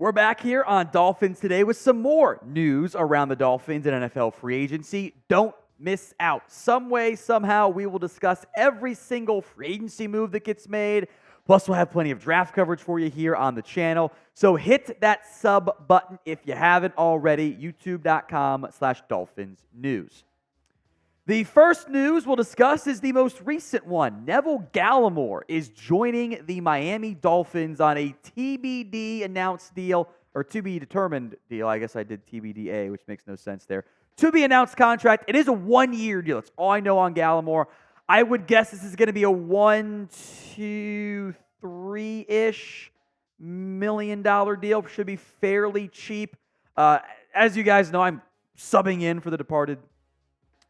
We're back here on Dolphins Today with some more news around the Dolphins and NFL free agency. Don't miss out. Some way, somehow, we will discuss every single free agency move that gets made. Plus, we'll have plenty of draft coverage for you here on the channel. So hit that sub button if you haven't already, youtube.com/DolphinsNews. The first news we'll discuss is the most recent one. Neville Gallimore is joining the Miami Dolphins on a TBD announced deal, or to be determined deal. I guess I did TBDA, which makes no sense there. To be announced contract. It is a one-year deal. That's all I know on Gallimore. I would guess this is going to be a $1, $2, $3-ish million deal. Should be fairly cheap. As you guys know, I'm subbing in for the departed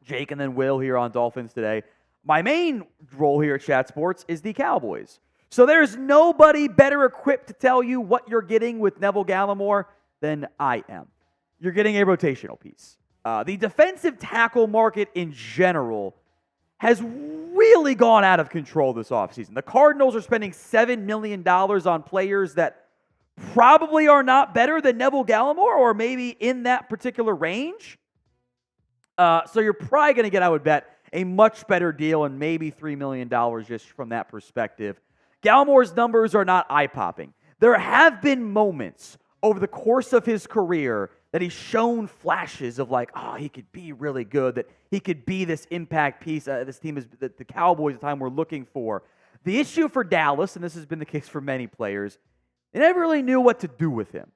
Jake and then Will here on Dolphins Today. My main role here at Chat Sports is the Cowboys. So there's nobody better equipped to tell you what you're getting with Neville Gallimore than I am. You're getting a rotational piece. The defensive tackle market in general has really gone out of control this offseason. The Cardinals are spending $7 million on players that probably are not better than Neville Gallimore or maybe in that particular range. So you're probably going to get, I would bet, a much better deal and maybe $3 million just from that perspective. Gallimore's numbers are not eye-popping. There have been moments over the course of his career that he's shown flashes of like, oh, he could be really good, that he could be this impact piece. This team is the Cowboys at the time we're looking for. The issue for Dallas, and this has been the case for many players, they never really knew what to do with him.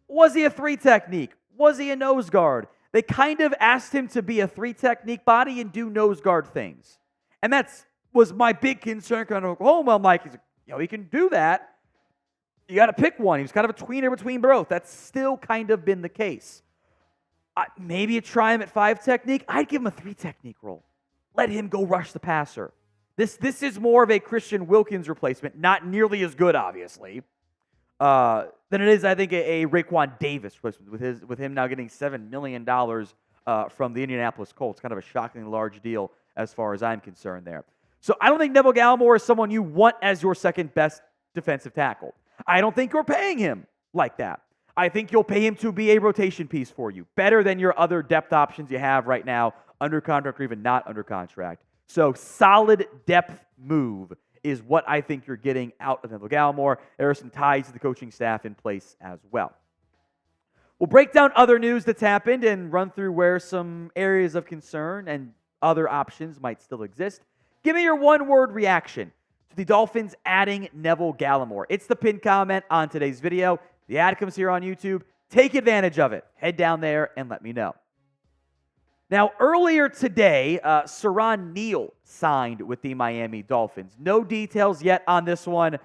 Was he a three technique? Was he a nose guard? They kind of asked him to be a three-technique body and do nose guard things. And was my big concern kind of Oklahoma. I'm like, he can do that. You got to pick one. He was kind of a tweener between both. That's still kind of been the case. Maybe you try him at five-technique. I'd give him a three-technique role. Let him go rush the passer. This is more of a Christian Wilkins replacement. Not nearly as good, obviously, than it is, I think, a Raekwon Davis with him now getting $7 million from the Indianapolis Colts. Kind of a shockingly large deal as far as I'm concerned there. So I don't think Neville Gallimore is someone you want as your second best defensive tackle. I don't think you're paying him like that. I think you'll pay him to be a rotation piece for you, better than your other depth options you have right now, under contract or even not under contract. So solid depth move is what I think you're getting out of Neville Gallimore. There are some ties to the coaching staff in place as well. We'll break down other news that's happened and run through where some areas of concern and other options might still exist. Give me your one-word reaction to the Dolphins adding Neville Gallimore. It's the pinned comment on today's video. The ad comes here on YouTube. Take advantage of it. Head down there and let me know. Now, earlier today, Siran Neal signed with the Miami Dolphins. No details yet on this one.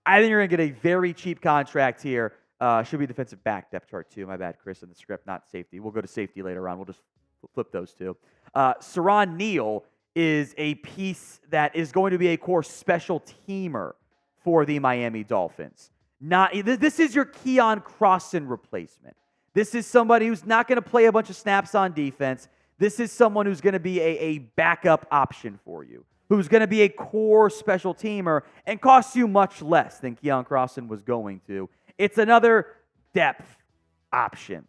I think you're going to get a very cheap contract here. Should be defensive back depth chart too. My bad, Chris, in the script, not safety. We'll go to safety later on. We'll just flip those two. Siran Neal is a piece that is going to be a core special teamer for the Miami Dolphins. This is your Keion Crossen replacement. This is somebody who's not going to play a bunch of snaps on defense. This is someone who's going to be a backup option for you, who's going to be a core special teamer and cost you much less than Keion Crossen was going to. It's another depth option.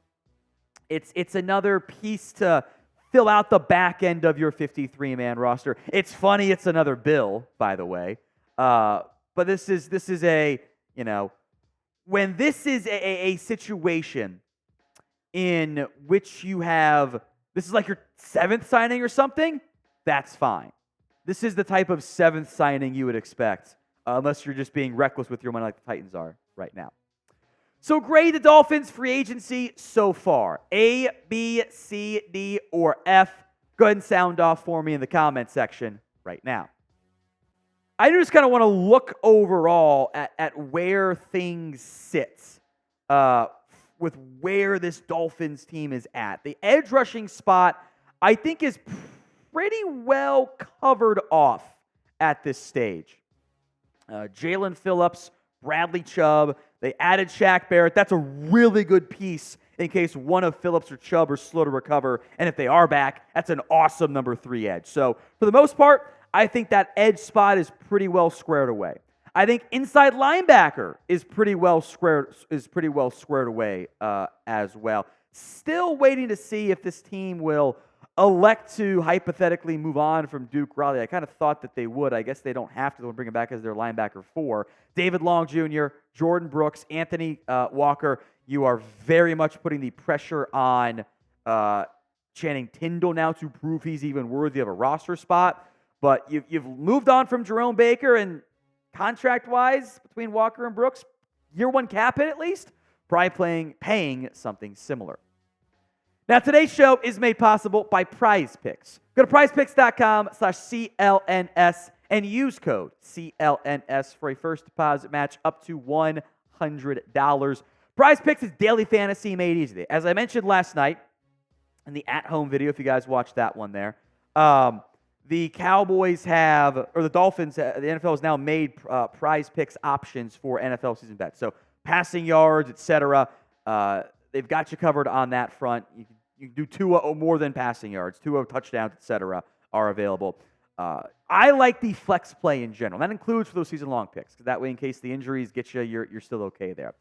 It's another piece to fill out the back end of your 53-man roster. It's funny, it's another bill, by the way. But this is when this is a situation in which you have, this is like your seventh signing or something, that's fine. This is the type of seventh signing you would expect, unless you're just being reckless with your money like the Titans are right now. So grade the Dolphins free agency so far. A, B, C, D, or F. Go ahead and sound off for me in the comment section right now. I just kind of want to look overall at where things sit with where this Dolphins team is at. The edge rushing spot, I think, is pretty well covered off at this stage. Jalen Phillips, Bradley Chubb, they added Shaq Barrett. That's a really good piece in case one of Phillips or Chubb are slow to recover. And if they are back, that's an awesome number 3 edge. So for the most part, I think that edge spot is pretty well squared away. I think inside linebacker is pretty well squared away as well. Still waiting to see if this team will elect to hypothetically move on from Duke Riley. I kind of thought that they would. I guess they don't have to. They'll bring him back as their linebacker 4. David Long Jr., Jordan Brooks, Anthony Walker. You are very much putting the pressure on Channing Tindall now to prove he's even worthy of a roster spot. But you've moved on from Jerome Baker, and contract-wise, between Walker and Brooks, year 1 cap hit at least, probably paying something similar. Now, today's show is made possible by Prize Picks. Go to prizepicks.com/CLNS and use code CLNS for a first deposit match up to $100. Prize Picks is daily fantasy made easy. As I mentioned last night in the at-home video, if you guys watched that one there, the Cowboys have, or the Dolphins, the NFL has now made Prize Picks options for NFL season bets. So passing yards, etc. They've got you covered on that front. You can do 2 or more than passing yards, 2 touchdowns, etc. are available. I like the flex play in general. That includes for those season-long picks. That way, in case the injuries get you, you're still okay there.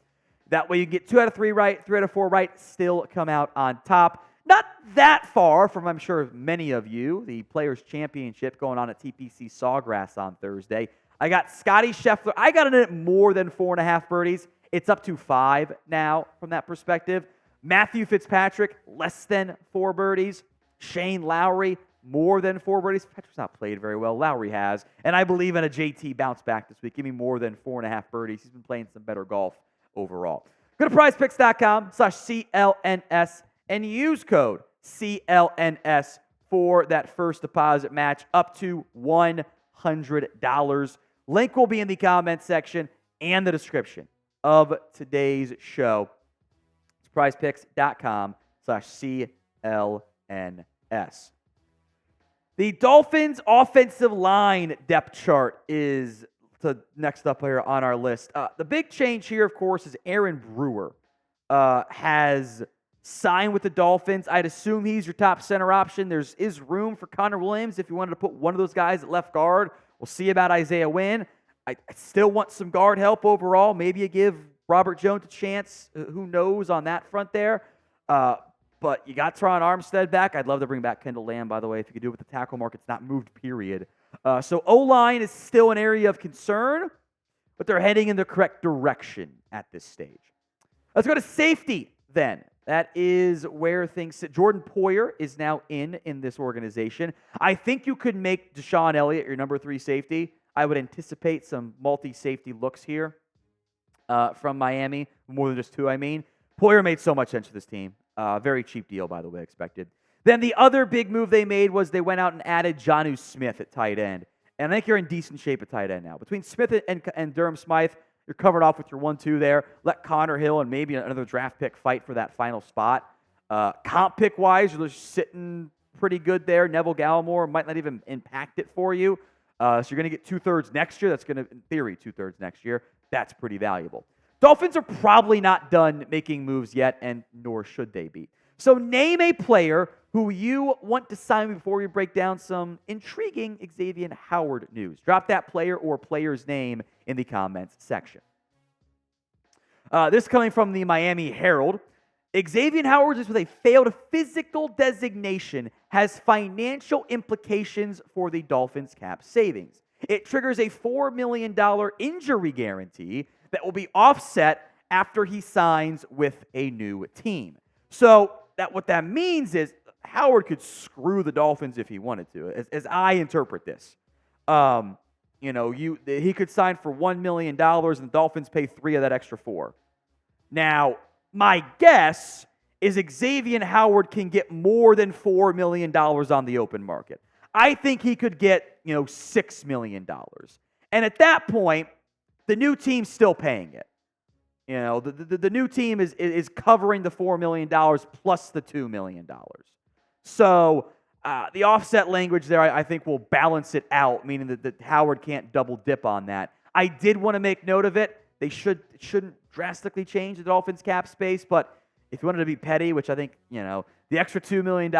That way, you get 2 out of 3 right, 3 out of 4 right, still come out on top. Not that far from, I'm sure, many of you, the Players' Championship going on at TPC Sawgrass on Thursday. I got Scotty Scheffler. I got it at more than 4.5 birdies. It's up to 5 now from that perspective. Matthew Fitzpatrick, less than 4 birdies. Shane Lowry, more than 4 birdies. Patrick's not played very well. Lowry has. And I believe in a JT bounce back this week. Give me more than 4.5 birdies. He's been playing some better golf overall. Go to prizepicks.com/CLNS and use code CLNS for that first deposit match up to $100. Link will be in the comments section and the description of today's show. It's prizepicks.com/CLNS. The Dolphins' offensive line depth chart is the next up here on our list. The big change here, of course, is Aaron Brewer has signed with the Dolphins. I'd assume he's your top center option. There is room for Connor Williams if you wanted to put one of those guys at left guard. We'll see about Isaiah Wynn. I still want some guard help overall. Maybe you give Robert Jones a chance. Who knows on that front there. But you got Teron Armstead back. I'd love to bring back Kendall Lamb, by the way, if you could do it with the tackle market's not moved, period. So O-line is still an area of concern, but they're heading in the correct direction at this stage. Let's go to safety then. That is where things sit. Jordan Poyer is now in this organization. I think you could make Deshaun Elliott your number 3 safety. I would anticipate some multi-safety looks here from Miami, more than just 2, I mean. Poyer made so much sense for this team. Very cheap deal, by the way, expected. Then the other big move they made was they went out and added Jonnu Smith at tight end. And I think you're in decent shape at tight end now. Between Smith and Durham Smythe, you're covered off with your 1-2 there. Let Connor Hill and maybe another draft pick fight for that final spot. Comp pick-wise, you're just sitting pretty good there. Neville Gallimore might not even impact it for you. So you're going to get 2/3 next year. That's going to, in theory, 2/3 next year. That's pretty valuable. Dolphins are probably not done making moves yet, and nor should they be. So name a player who you want to sign before we break down some intriguing Xavien Howard news. Drop that player or player's name in the comments section. This coming from the Miami Herald. Xavien Howard is with a failed physical designation has financial implications for the Dolphins' cap savings. It triggers a $4 million injury guarantee that will be offset after he signs with a new team. So what that means is Howard could screw the Dolphins if he wanted to, as I interpret this. He could sign for $1 million and the Dolphins pay 3 of that extra 4. Now, my guess is Xavien Howard can get more than $4 million on the open market. I think he could get, $6 million. And at that point, the new team's still paying it. The new team is covering the $4 million plus the $2 million. So the offset language there, I think, will balance it out, meaning that Howard can't double dip on that. I did want to make note of it. They shouldn't drastically change the Dolphins' cap space, but if you wanted to be petty, which I think, the extra $2 million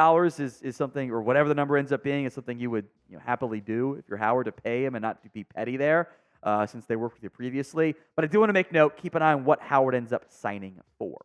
is something, or whatever the number ends up being, is something you would happily do if you're Howard to pay him and not to be petty there. since they worked with you previously. But I do want to make note, keep an eye on what Howard ends up signing for.